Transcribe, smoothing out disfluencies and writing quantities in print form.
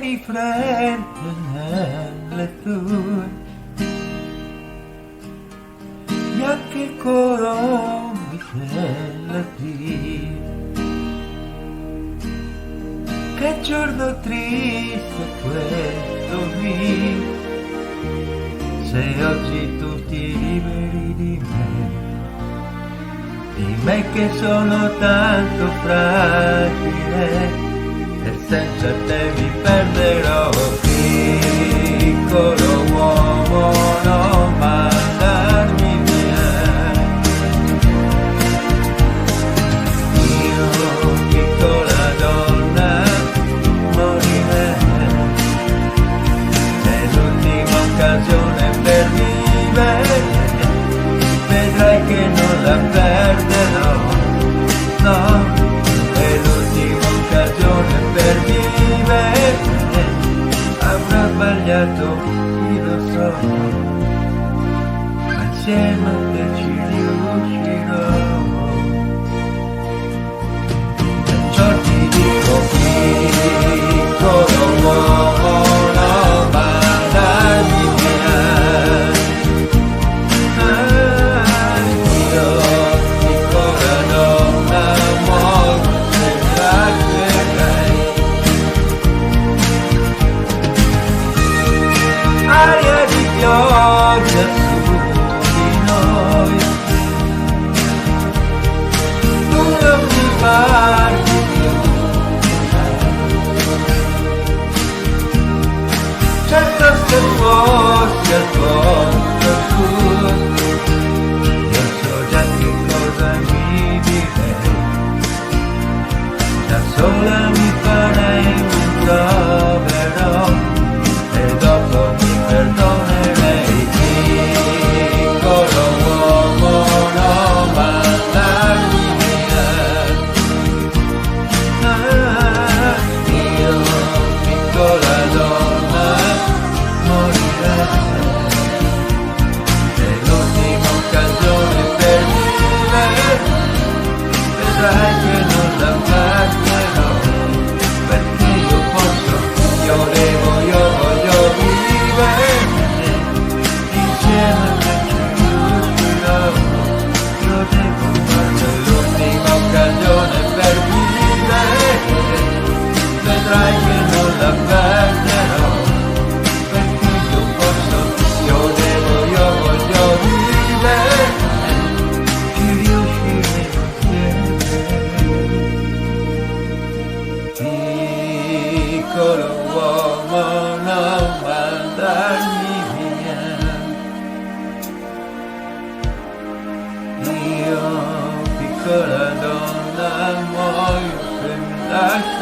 Tieni fredde nelle tue bianche colombe selettive. Che giorno triste questo mio, se oggi tu ti liberi di me che sono tanto fragile e senza te mi perderò. Piccolo uomo, non mandarmi via, io piccola donna morirei, è l'ultima occasione per vivere, vedrai che non la perderò, no. Per vivere avrò sbagliato, io lo so, ma insieme a te ci riuscirò. Perciò ti dico piccolo uomo, non mandarmi via. Io piccola donna muoio aria di pioggia su di noi, tu non mi parli più, certo se fossi al posto tuo, io so già che cosa mi direi, da sola mi farei un troverò e dopo perdonerei. Piccolo uomo, non mandarmi via, io piccola donna morirei, è l'ultima occasione per vivere, vedrai che non la perderò, perché io posso, io devo, io voglio vivere insieme a te ci riuscirò, io devo fare l'ultima occasione per vivere, vedrai che non la perderò, perché io posso, io devo, io voglio vivere, ci riusciremo insieme. Piccolo uomo, non mandarmi via, io piccola donna muoio se mi lasci.